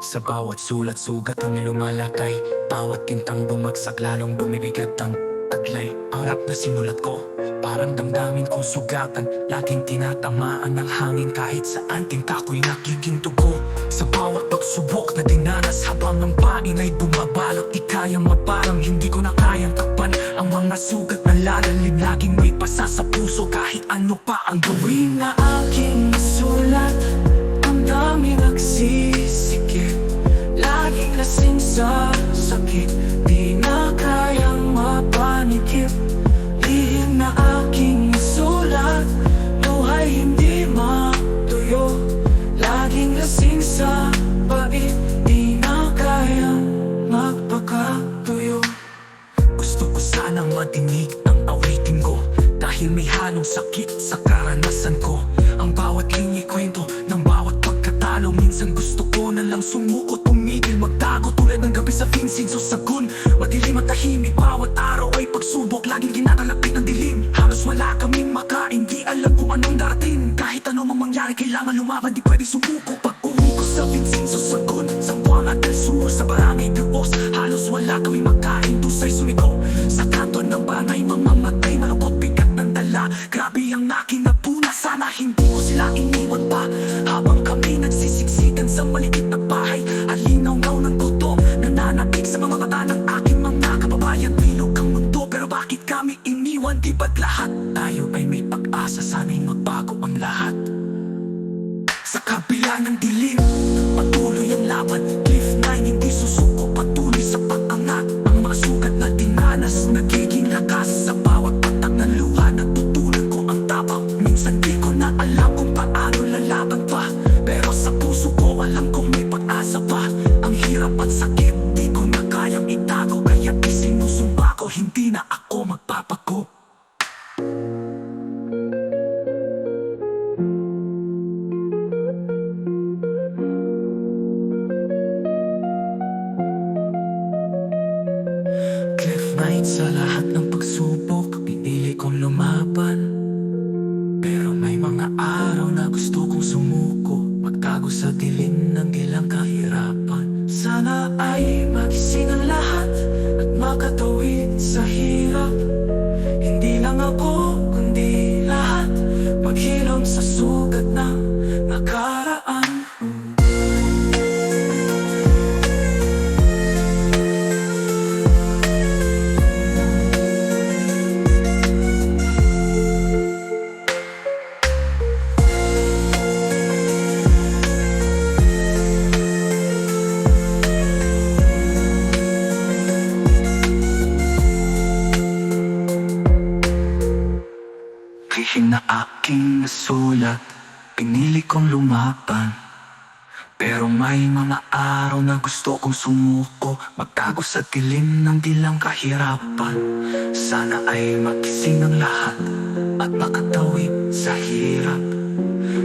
Sa bawat sulat sugat ang lumalakay, bawat kintang bumagsak lalong bumibigat ang taglay. Ang rap na sinulat ko, parang damdamin kong sugatan, laging tinatamaan ng hangin kahit saan tinta ko'y nagiging dugo. Sa bawat pagsubok na dinanas habang ang pain ay bumabalot, di kayang maparang hindi ko na kayang takpan ang mga sugat na lalalim, laging may pasa sa puso kahit ano pa ang gawin na aking sulat. Ang dami nagsisikip, laging lasing sa sakit, di na kayang mapanikip. Lihim na aking isulat, luhay hindi matuyo, laging lasing sa pait, di na kayang magpakatuyo. Gusto ko sanang madinig ang awitin ko, dahil may halong sakit sa karanasan ko. Ang bawat linya kwento ng bawat pagkatalo, minsan gusto ko na lang sumuko, tumigil, magtago tulad ng gabi sa Vincent o Sagun. Madilim at tahimik, bawat araw ay pagsubok, laging ginakalapit ng dilim. Halos wala kaming makain, di alam kung anong darating. Kahit ano mang mangyari, kailangan lumaban, di pwede sumuko. Pag-uwi ko sa Vincent o Sagun, Zamboanga del Sur, sa Barangay Dios, halos wala kaming makain, dusay sumigaw. Sa kanto ng barangay, mamamatay, malungkot, bigat ng dala. Grabe ang nakinabuna, sana hindi ko sila iniwan pa. Habang kami nagsisiksikan sa malikit na bahay, alinaw-naw ng gutom, nananakit sa mga mata ng aking mga kababayan. Bilog ang mundo, pero bakit kami iniwan? Di ba't lahat tayo ay may pag-asa, sana'y magbago ang lahat. Sa kabila ng dilim, patuloy ang laban. Cliff 9 hindi susuko, patuloy sa pag-angat. Ang mga sugat na dinanas, nagiging lakas. Sa bawat patak ng luha, natutunan ko ang tapang. Minsan di ko na alam kung paano lalaban pa, pero sa puso ko alam kong may pag-asa pa. Ang hirap at sakit, di ko na kayang itago, kaya isinusumpa ko, hindi na ako magpapago. Cliff Night, sa lahat ng pagsubok, pinili kong lumaban. Pero may mga araw na gusto kong sumuko, magtago sa dilim ng ilang kahirapan. Sana ay magising ang lahat at makatawid sa hirap. Hindi lang ako, kundi lahat, maghilom sa sugat ng nakaraan. Lihim na aking nasulat, pinili kong lumaban. Pero may mga araw na gusto kong sumuko, magtago sa dilim ng dilang kahirapan. Sana ay magising ang lahat at makatawid sa hirap.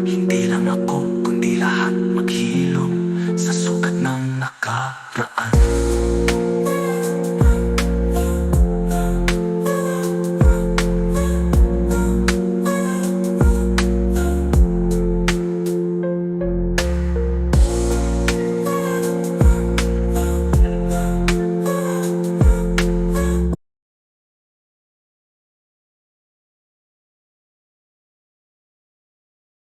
Hindi lang ako, kundi lahat, maghilom sa sugat